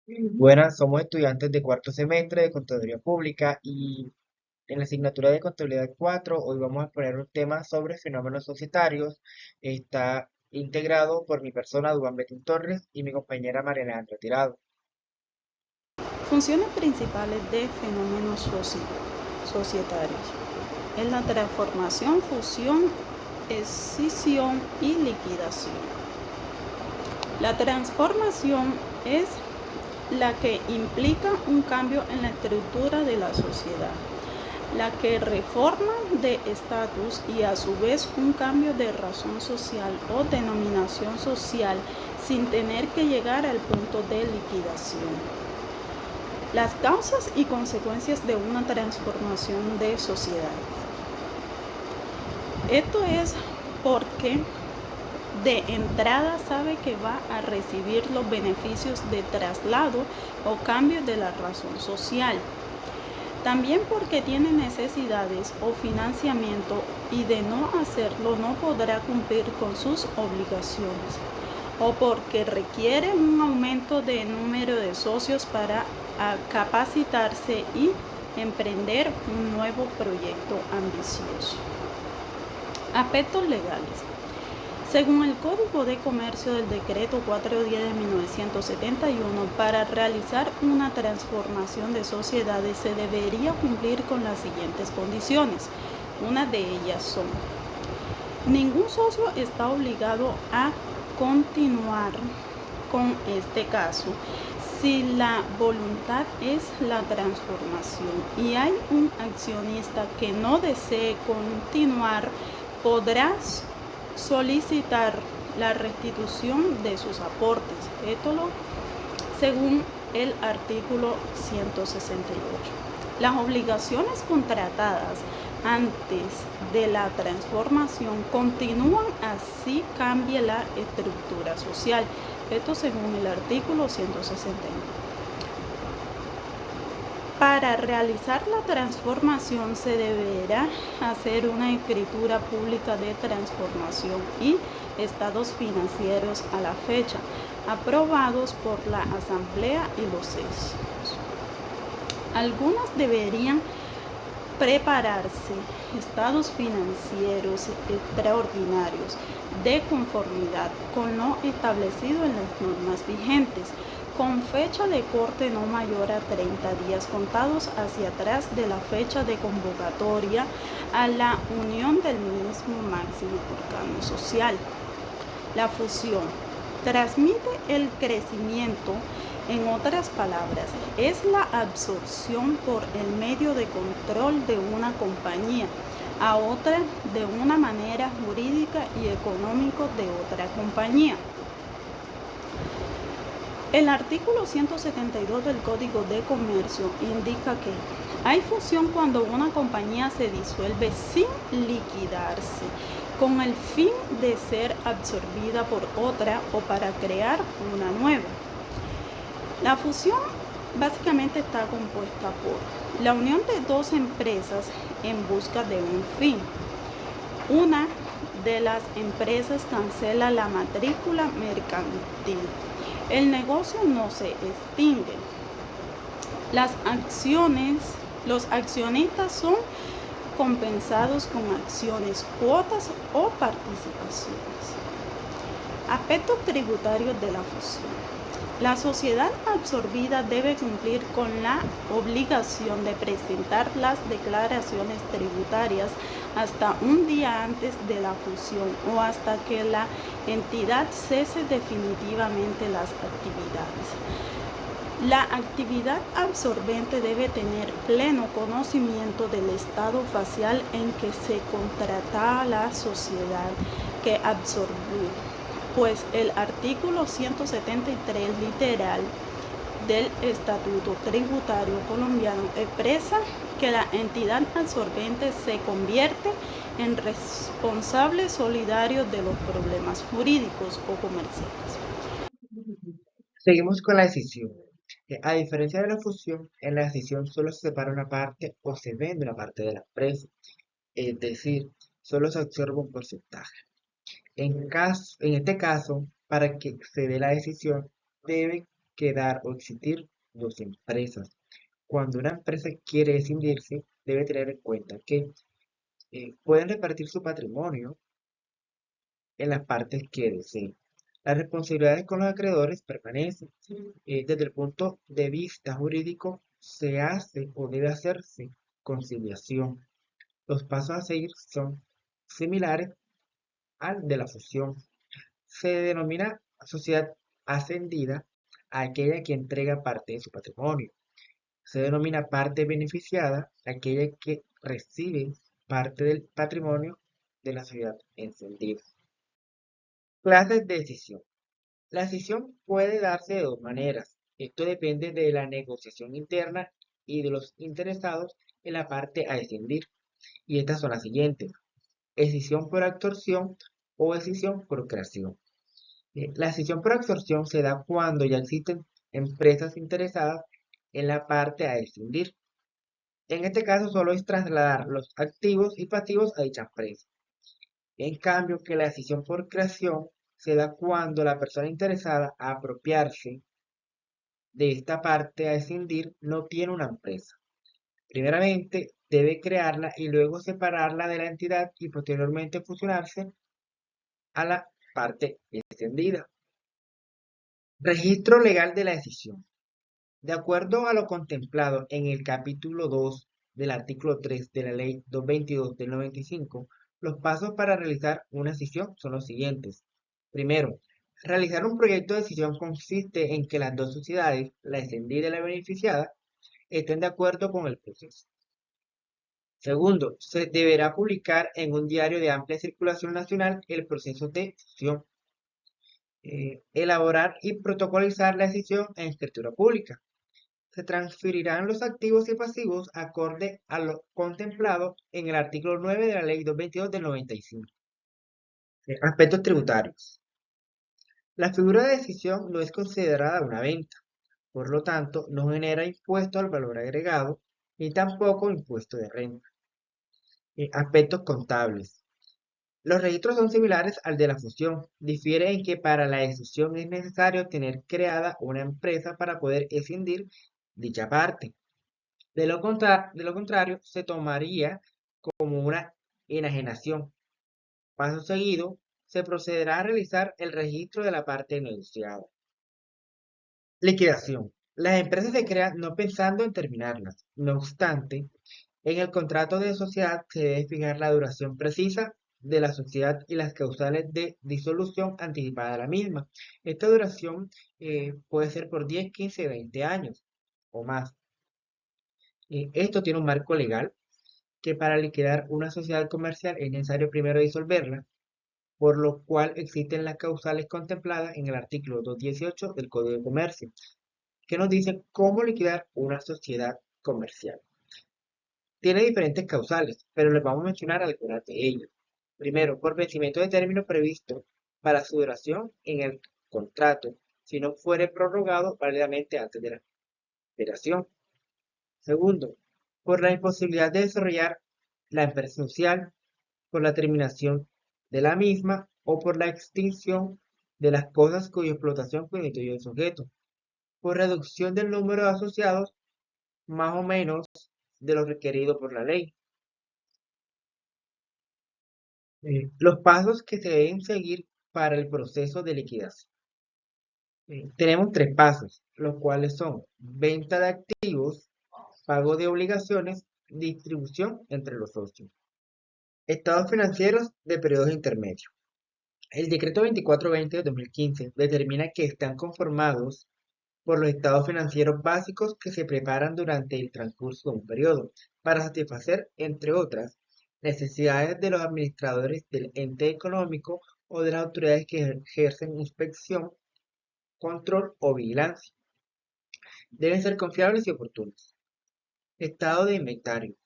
Buenas, somos estudiantes de cuarto semestre de Contaduría Pública y en la asignatura de Contabilidad 4 hoy vamos a exponer un tema sobre fenómenos societarios. Está integrado por mi persona, Duván Betín Torres, y mi compañera María Alejandra Tirado. Funciones principales de fenómenos societarios es la transformación, fusión, escisión y liquidación. La transformación es la que implica un cambio en la estructura de la sociedad, la que reforma de estatus y a su vez un cambio de razón social o denominación social sin tener que llegar al punto de liquidación. Las causas y consecuencias de una transformación de sociedad. Esto es porque de entrada sabe que va a recibir los beneficios de traslado o cambio de la razón social. También porque tiene necesidades o financiamiento y de no hacerlo no podrá cumplir con sus obligaciones. O porque requiere un aumento de número de socios para capacitarse y emprender un nuevo proyecto ambicioso. Aspectos legales. Según el Código de Comercio del Decreto 410 de 1971, para realizar una transformación de sociedades se debería cumplir con las siguientes condiciones. Una de ellas son: ningún socio está obligado a continuar con este caso si la voluntad es la transformación y hay un accionista que no desee continuar, podrá solicitar la restitución de sus aportes. Esto según el artículo 168. Las obligaciones contratadas antes de la transformación continúan así cambie la estructura social. Esto según el artículo 169. Para realizar la transformación se deberá hacer una escritura pública de transformación y estados financieros a la fecha, aprobados por la Asamblea y los socios. Algunas deberían prepararse estados financieros extraordinarios de conformidad con lo establecido en las normas vigentes, con fecha de corte no mayor a 30 días contados hacia atrás de la fecha de convocatoria a la unión del mismo máximo órgano social. La fusión transmite el crecimiento. En otras palabras, es la absorción por el medio de control de una compañía a otra de una manera jurídica y económica de otra compañía. El artículo 172 del Código de Comercio indica que hay fusión cuando una compañía se disuelve sin liquidarse, con el fin de ser absorbida por otra o para crear una nueva. La fusión básicamente está compuesta por la unión de dos empresas en busca de un fin. Una de las empresas cancela la matrícula mercantil. El negocio no se extingue. Los accionistas son compensados con acciones, cuotas o participaciones. Aspectos tributarios de la fusión. La sociedad absorbida debe cumplir con la obligación de presentar las declaraciones tributarias hasta un día antes de la fusión o hasta que la entidad cese definitivamente las actividades. La actividad absorbente debe tener pleno conocimiento del estado facial en que se contrata la sociedad que absorbió, pues el artículo 173 literal del Estatuto Tributario Colombiano expresa que la entidad absorbente se convierte en responsable solidario de los problemas jurídicos o comerciales. Seguimos con la decisión. A diferencia de la fusión, en la decisión solo se separa una parte o se vende una parte de la empresa, es decir, solo se absorbe un porcentaje. En este caso, para que se dé la decisión, debe quedar o existir dos empresas. Cuando una empresa quiere escindirse, debe tener en cuenta que pueden repartir su patrimonio en las partes que deseen. Las responsabilidades con los acreedores permanecen. Desde el punto de vista jurídico, se hace o debe hacerse conciliación. Los pasos a seguir son similares al de la fusión. Se denomina sociedad ascendida a aquella que entrega parte de su patrimonio. Se denomina parte beneficiada a aquella que recibe parte del patrimonio de la sociedad encendida. Clases de decisión. La decisión puede darse de dos maneras. Esto depende de la negociación interna y de los interesados en la parte a decidir. Y estas son las siguientes: decisión por absorción o decisión por creación. La decisión por absorción se da cuando ya existen empresas interesadas en la parte a decidir. En este caso solo es trasladar los activos y pasivos a dicha empresa. En cambio, que la decisión por creación se da cuando la persona interesada a apropiarse de esta parte a escindir no tiene una empresa. Primeramente, debe crearla y luego separarla de la entidad y posteriormente fusionarse a la parte extendida. Registro legal de la decisión. De acuerdo a lo contemplado en el capítulo 2 del artículo 3 de la Ley 222 del 95, los pasos para realizar una decisión son los siguientes. Primero, realizar un proyecto de decisión consiste en que las dos sociedades, la extendida y la beneficiada, estén de acuerdo con el proceso. Segundo, se deberá publicar en un diario de amplia circulación nacional el proceso de decisión. Elaborar y protocolizar la decisión en escritura pública. Se transferirán los activos y pasivos acorde a lo contemplado en el artículo 9 de la Ley 222 del 95. Aspectos tributarios. La figura de decisión no es considerada una venta, por lo tanto, no genera impuesto al valor agregado ni tampoco impuesto de renta. Aspectos contables. Los registros son similares al de la fusión. Difiere en que para la decisión es necesario tener creada una empresa para poder escindir dicha parte. De lo contrario, se tomaría como una enajenación. Paso seguido, se procederá a realizar el registro de la parte negociada. Liquidación. Las empresas se crean no pensando en terminarlas. No obstante, en el contrato de sociedad se debe fijar la duración precisa de la sociedad y las causales de disolución anticipada de la misma. Esta duración puede ser por 10, 15, 20 años o más. Esto tiene un marco legal que para liquidar una sociedad comercial es necesario primero disolverla, por lo cual existen las causales contempladas en el artículo 218 del Código de Comercio, que nos dice cómo liquidar una sociedad comercial. Tiene diferentes causales, pero les vamos a mencionar algunas de ellas. Primero, por vencimiento de término previsto para su duración en el contrato, si no fuere prorrogado válidamente antes de la expiración. Segundo, por la imposibilidad de desarrollar la empresa social, por la terminación de la misma o por la extinción de las cosas cuya explotación constituye el sujeto, por reducción del número de asociados más o menos de lo requerido por la ley. Los pasos que se deben seguir para el proceso de liquidación. Tenemos tres pasos, los cuales son venta de activos, pago de obligaciones, distribución entre los socios. Estados financieros de periodos intermedios. El decreto 2420 de 2015 determina que están conformados por los estados financieros básicos que se preparan durante el transcurso de un periodo para satisfacer, entre otras, necesidades de los administradores del ente económico o de las autoridades que ejercen inspección, control o vigilancia. Deben ser confiables y oportunos. Estado de inventario.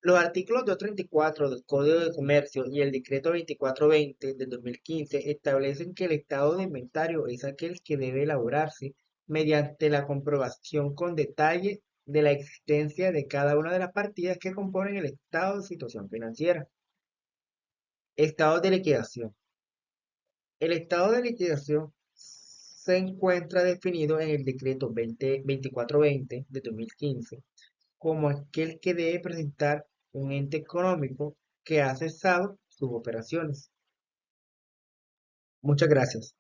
Los artículos 234 del Código de Comercio y el Decreto 2420 del 2015 establecen que el estado de inventario es aquel que debe elaborarse mediante la comprobación con detalle de la existencia de cada una de las partidas que componen el estado de situación financiera. Estado de liquidación. El estado de liquidación se encuentra definido en el decreto 2420 de 2015 como aquel que debe presentar un ente económico que ha cesado sus operaciones. Muchas gracias.